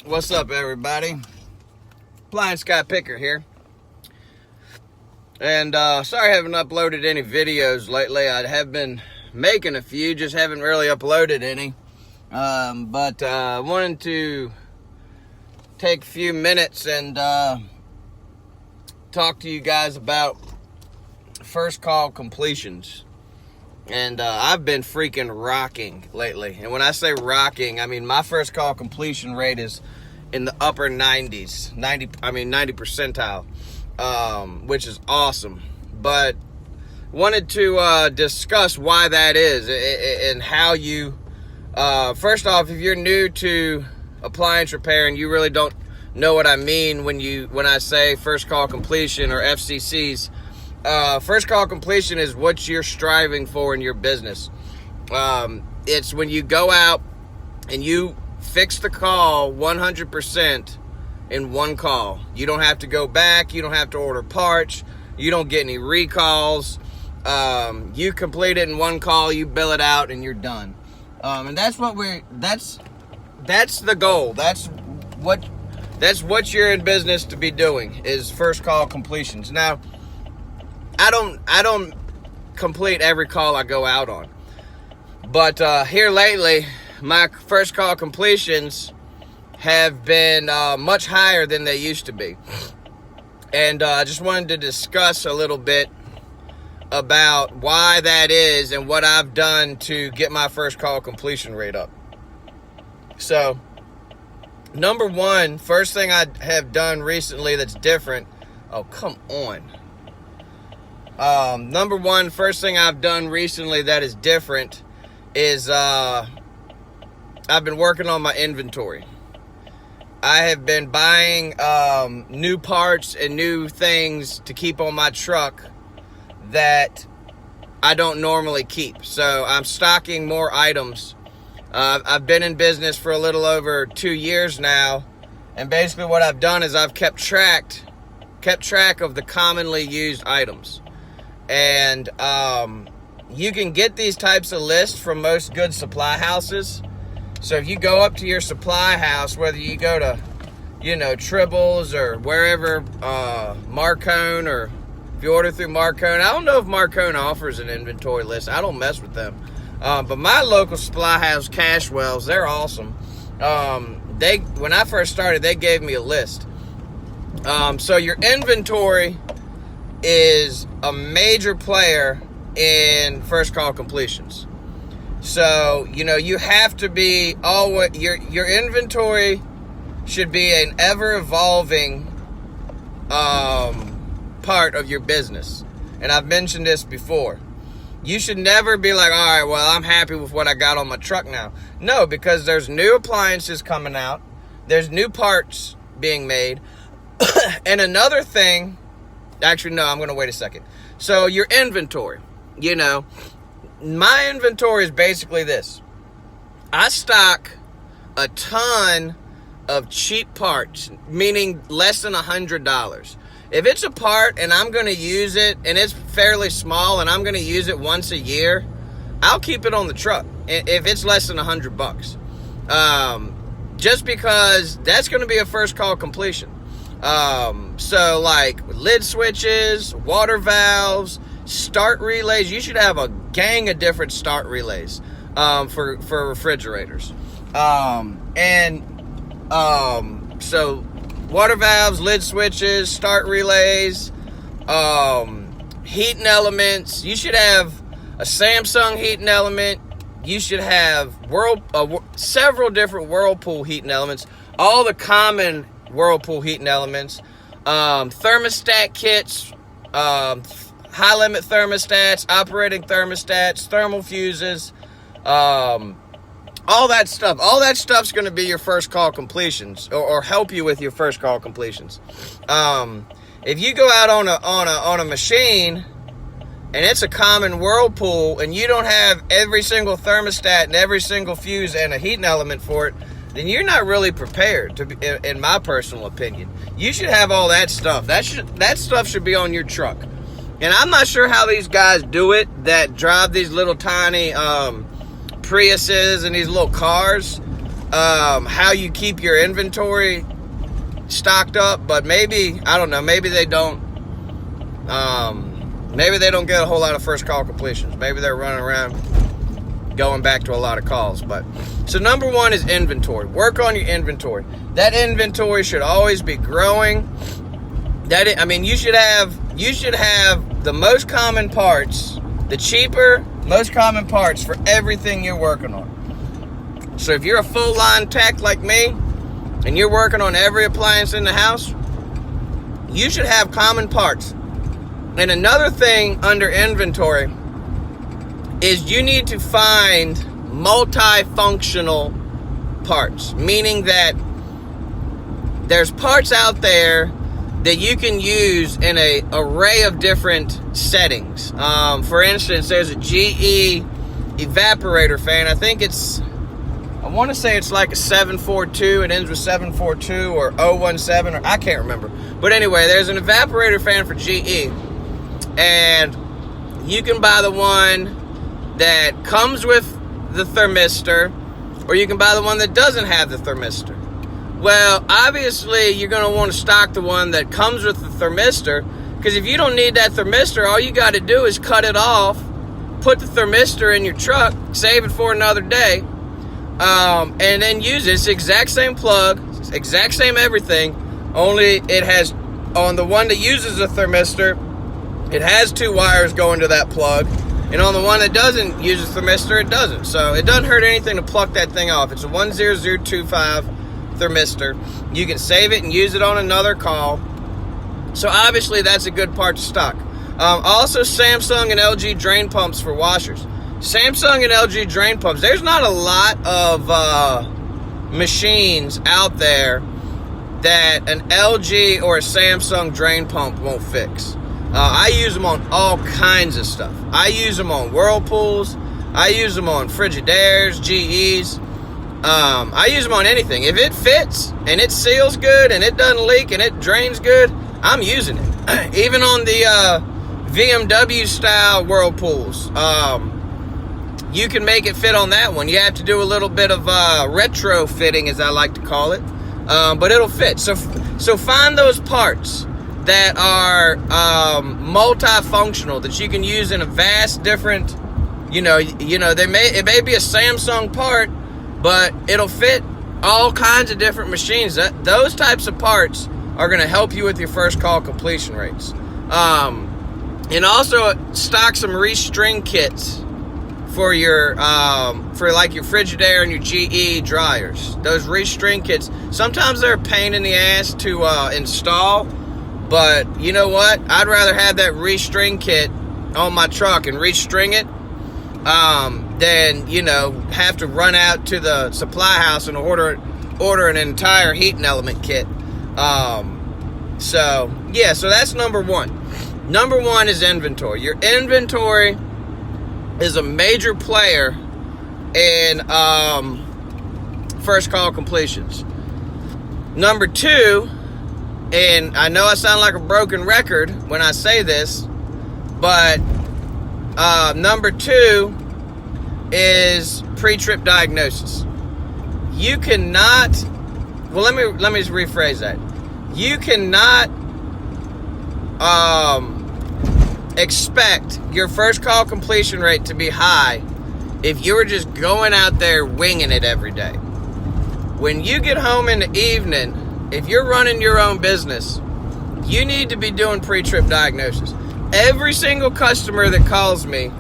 What's up, everybody? Appliance Guy Picker here. And sorry I haven't uploaded any videos lately. I have been making a few, just haven't really uploaded any. But I wanted to take a few minutes and talk to you guys about first call completions. And I've been freaking rocking lately. And when I say rocking, I mean my first call completion rate is in the upper 90s, 90 percentile, which is awesome. But wanted to discuss why that is and how you, first off, if you're new to appliance repair and you really don't know what I mean when I say first call completion or FCCs, first call completion is what you're striving for in your business. It's when you go out and you fix the call 100% in one call. You don't have to go back. You don't have to order parts. You don't get any recalls. You complete it in one call. You bill it out, and you're done. And that's the goal. That's what you're in business to be doing, is first call completions. Now, I don't complete every call I go out on, but here lately, my first call completions have been much higher than they used to be. And I just wanted to discuss a little bit about why that is and what I've done to get my first call completion rate up. So, number one, first thing I have done recently that's different. Oh, come on. Number one, first thing I've done recently that is different is I've been working on my inventory. I have been buying new parts and new things to keep on my truck that I don't normally keep. So I'm stocking more items. I've been in business for a little over 2 years now, and basically what I've done is I've kept track of the commonly used items. And you can get these types of lists from most good supply houses. So if you go up to your supply house, whether you go to, Tribbles or wherever, Marcone, or if you order through Marcone, I don't know if Marcone offers an inventory list. I don't mess with them. But my local supply house, Cashwells, they're awesome. When I first started, they gave me a list. So your inventory is a major player in first call completions. So, you have to be always, your inventory should be an ever-evolving part of your business. And I've mentioned this before. You should never be like, all right, well, I'm happy with what I got on my truck now. No, because there's new appliances coming out. There's new parts being made. And another thing, actually, no, I'm going to wait a second. So your inventory, my inventory is basically this. I stock a ton of cheap parts, meaning less than $100. If it's a part and I'm going to use it and it's fairly small and I'm going to use it once a year, I'll keep it on the truck if it's less than $100. Just because that's going to be a first call completion. So like lid switches, water valves, start relays. You should have a gang of different start relays for refrigerators. So water valves, lid switches, start relays, heating elements. You should have a Samsung heating element. You should have several different Whirlpool heating elements. All the common Whirlpool heating elements. Thermostat kits, high limit thermostats, operating thermostats, thermal fuses, all that stuff. All that stuff's going to be your first call completions, or help you with your first call completions. If you go out on a machine and it's a common Whirlpool and you don't have every single thermostat and every single fuse and a heating element for it, then you're not really prepared, to be, in my personal opinion. You should have all that stuff. That stuff should be on your truck. And I'm not sure how these guys do it that drive these little tiny Priuses and these little cars. how you keep your inventory stocked up, but maybe, I don't know, maybe they don't get a whole lot of first call completions. Maybe they're running around going back to a lot of calls. But so number one is inventory. Work on your inventory. That inventory should always be growing. You should have the most common parts, the cheaper, most common parts for everything you're working on. So if you're a full line tech like me, and you're working on every appliance in the house, you should have common parts. And another thing under inventory is you need to find multifunctional parts, meaning that there's parts out there that you can use in an array of different settings. For instance, there's a GE evaporator fan. I want to say it's like a 742. It ends with 742 or 017, or I can't remember. But anyway, there's an evaporator fan for GE. And you can buy the one that comes with the thermistor, or you can buy the one that doesn't have the thermistor. Well, obviously, you're going to want to stock the one that comes with the thermistor, because if you don't need that thermistor, all you got to do is cut it off, put the thermistor in your truck, save it for another day, and then use it. It's the exact same plug, exact same everything, only it has, on the one that uses the thermistor, it has 2 wires going to that plug, and on the one that doesn't use the thermistor, it doesn't. So it doesn't hurt anything to pluck that thing off. It's a 10025 thermistor. You can save it and use it on another call. So obviously that's a good part to stock. Also, Samsung and LG drain pumps for washers. Samsung and LG drain pumps. There's not a lot of machines out there that an LG or a Samsung drain pump won't fix. I use them on all kinds of stuff. I use them on Whirlpools. I use them on Frigidairs, GEs. I use them on anything. If it fits and it seals good and it doesn't leak and it drains good, I'm using it. Even on the VMW style Whirlpools, you can make it fit on that one. You have to do a little bit of retrofitting, as I like to call it, but it'll fit. So find those parts that are multifunctional, that you can use in a vast different, it may be a Samsung part, but it'll fit all kinds of different machines. Those types of parts are going to help you with your first call completion rates. And also stock some restring kits for your like your Frigidaire and your GE dryers. Those restring kits, sometimes they're a pain in the ass to install, but you know what? I'd rather have that restring kit on my truck and restring it than have to run out to the supply house and order an entire heating element kit. So that's number one. Number one is inventory. Your inventory is a major player in first call completions. Number two, and I know I sound like a broken record when I say this, but number two is pre-trip diagnosis. You cannot, let me rephrase that. You cannot expect your first call completion rate to be high if you're just going out there winging it every day. When you get home in the evening, if you're running your own business, you need to be doing pre-trip diagnosis. Every single customer that calls me,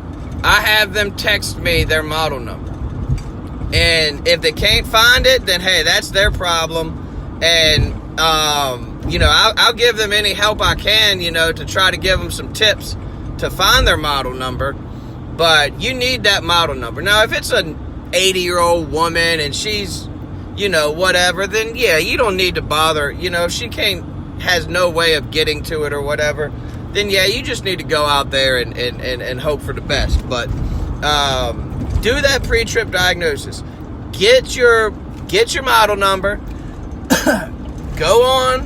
I have them text me their model number. And if they can't find it, then hey, that's their problem. And I'll give them any help I can, to try to give them some tips to find their model number. But you need that model number. Now, if it's an 80-year-old woman and she's, whatever, then yeah, you don't need to bother. If she has no way of getting to it or whatever, then yeah, you just need to go out there and hope for the best. But do that pre-trip diagnosis. Get your model number. Go on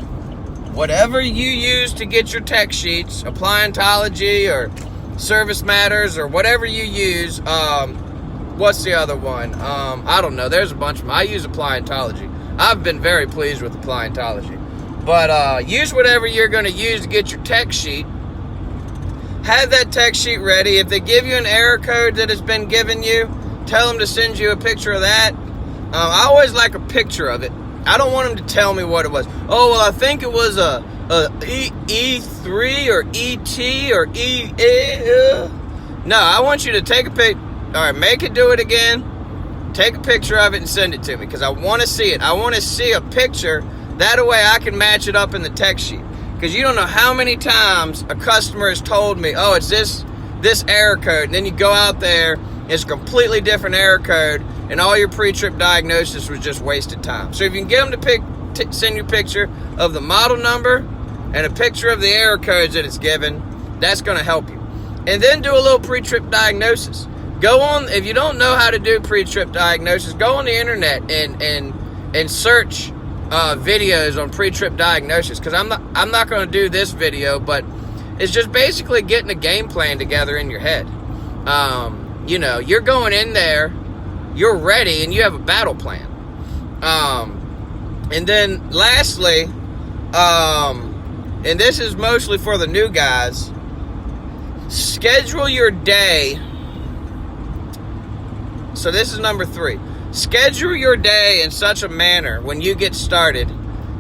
whatever you use to get your tech sheets, Appliantology or Service Matters or whatever you use. what's the other one? I don't know. There's a bunch of them. I use Appliantology. I've been very pleased with Appliantology. But use whatever you're going to use to get your tech sheet. Have that tech sheet ready. If they give you an error code that has been given you, tell them to send you a picture of that. I always like a picture of it. I don't want them to tell me what it was. Oh, well, I think it was a E3 or ET or E. No, I want you to take a pic. All right, make it do it again. Take a picture of it and send it to me because I want to see it. I want to see a picture. That way I can match it up in the text sheet. Because you don't know how many times a customer has told me, oh, it's this error code. And then you go out there, it's a completely different error code, and all your pre-trip diagnosis was just wasted time. So if you can get them to send you a picture of the model number and a picture of the error codes that it's given, that's going to help you. And then do a little pre-trip diagnosis. Go on, if you don't know how to do pre-trip diagnosis, go on the internet and search videos on pre-trip diagnosis, because I'm not going to do this video, but it's just basically getting a game plan together in your head. You know, you're going in there, you're ready, and you have a battle plan. And then lastly, and this is mostly for the new guys, schedule your day. So this is number 3. Schedule your day in such a manner when you get started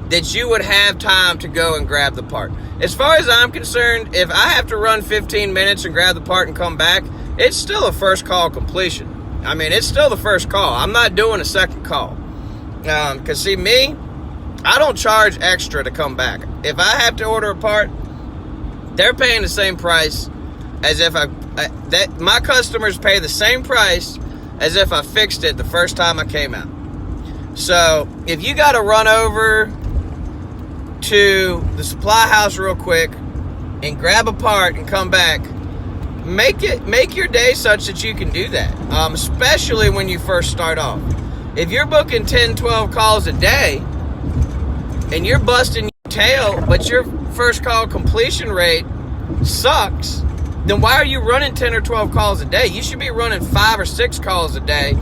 that you would have time to go and grab the part. As far as I'm concerned, if I have to run 15 minutes and grab the part and come back, it's still a first call completion. I mean, it's still the first call. I'm not doing a second call. Because see, me, I don't charge extra to come back. If I have to order a part, they're paying the same price as if my customers pay the same price as if I fixed it the first time I came out. So if you got to run over to the supply house real quick and grab a part and come back, make your day such that you can do that, especially when you first start off. If you're booking 10, 12 calls a day and you're busting your tail, but your first call completion rate sucks, then why are you running 10 or 12 calls a day? You should be running 5 or 6 calls a day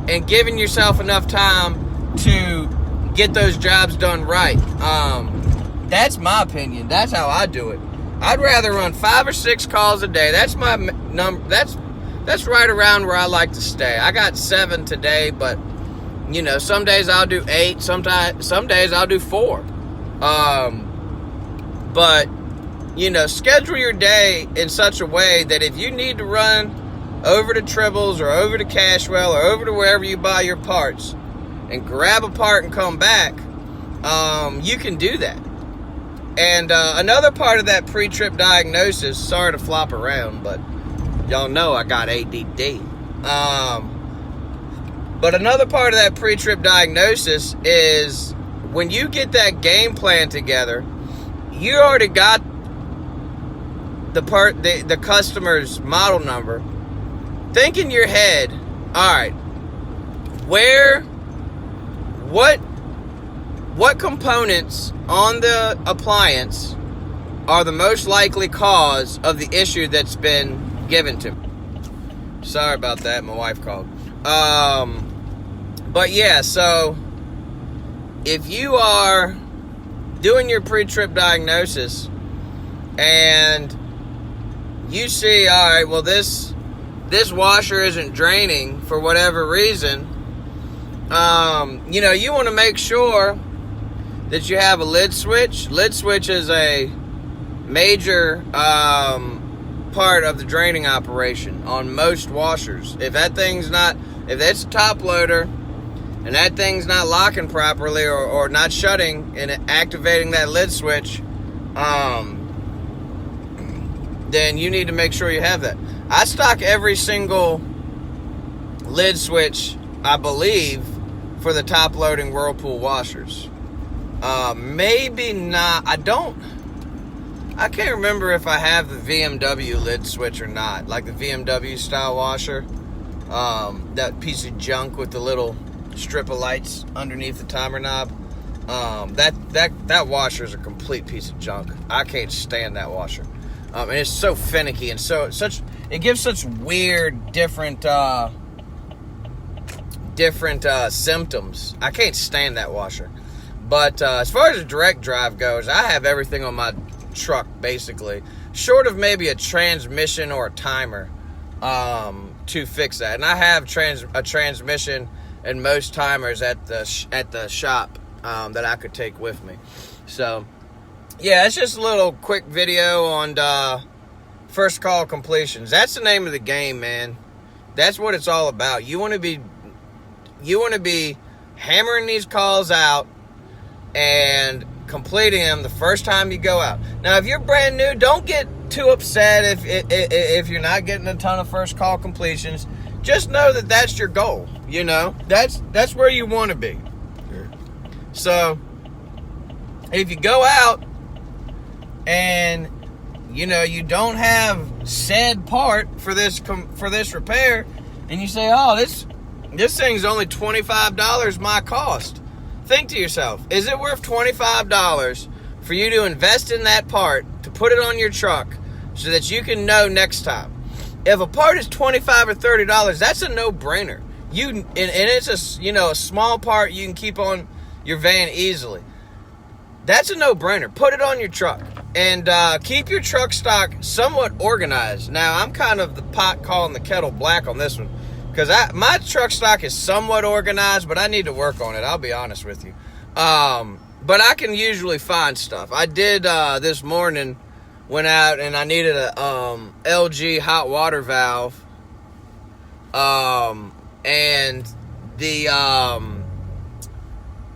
and giving yourself enough time to get those jobs done right. That's my opinion. That's how I do it. I'd rather run 5 or 6 calls a day. That's my number. That's right around where I like to stay. I got 7 today, but you know, some days I'll do 8. Some days I'll do 4. But you know, schedule your day in such a way that if you need to run over to Tribbles or over to Cashwell or over to wherever you buy your parts and grab a part and come back, you can do that. And another part of that pre-trip diagnosis, sorry to flop around, but y'all know I got ADD. But another part of that pre-trip diagnosis is when you get that game plan together, you already got the customer's model number. Think in your head, all right, what components on the appliance are the most likely cause of the issue that's been given to me? Sorry about that, my wife called. But yeah, so if you are doing your pre-trip diagnosis and you see, all right, well, this washer isn't draining for whatever reason, you know, you want to make sure that you have a lid switch. Lid switch is a major part of the draining operation on most washers. If that's a top loader and that thing's not locking properly or not shutting and activating that lid switch, then you need to make sure you have that. I stock every single lid switch, I believe, for the top loading Whirlpool washers. Maybe not. I can't remember if I have the VMW lid switch or not, like the VMW style washer. That piece of junk with the little strip of lights underneath the timer knob. That washer is a complete piece of junk. I can't stand that washer. And it's so finicky and it gives such weird, different different symptoms. I can't stand that washer. But as far as a direct drive goes, I have everything on my truck, basically. Short of maybe a transmission or a timer to fix that. And I have a transmission and most timers at the shop that I could take with me. So, yeah, it's just a little quick video on first call completions. That's the name of the game, man. That's what it's all about. You want to be hammering these calls out and completing them the first time you go out. Now, if you're brand new, don't get too upset if you're not getting a ton of first call completions. Just know that that's your goal. You know, that's where you want to be. So, if you go out and you don't have said part for this repair, and you say, "Oh, this thing's only $25 my cost." Think to yourself, is it worth $25 for you to invest in that part, to put it on your truck, so that you can know next time? If a part is $25 or $30, that's a no-brainer. And it's a small part you can keep on your van easily. That's a no-brainer. Put it on your truck and keep your truck stock somewhat organized. Now, I'm kind of the pot calling the kettle black on this one, because my truck stock is somewhat organized, but I need to work on it. I'll be honest with you. But I can usually find stuff. I did this morning, went out and I needed a LG hot water valve. And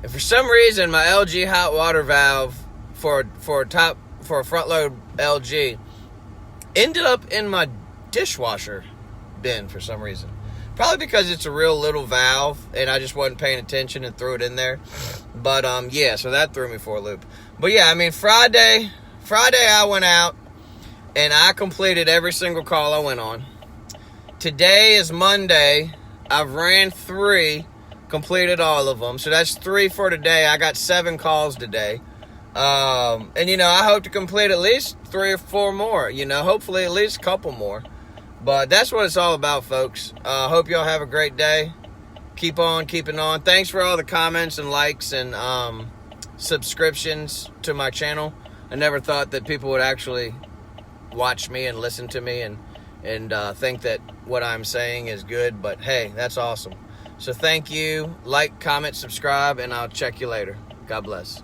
for some reason, my LG hot water valve for a front load LG ended up in my dishwasher bin for some reason. Probably because it's a real little valve and I just wasn't paying attention and threw it in there. But yeah, so that threw me for a loop. But yeah, I mean, Friday I went out and I completed every single call I went on. Today is Monday. I've ran 3, completed all of them. So that's 3 for today. I got 7 calls today. And I hope to complete at least 3 or 4 more. Hopefully at least a couple more. But that's what it's all about, folks. Hope y'all have a great day. Keep on keeping on. Thanks for all the comments and likes and subscriptions to my channel. I never thought that people would actually watch me and listen to me and think that what I'm saying is good. But hey, that's awesome. So thank you. Like, comment, subscribe, and I'll check you later. God bless.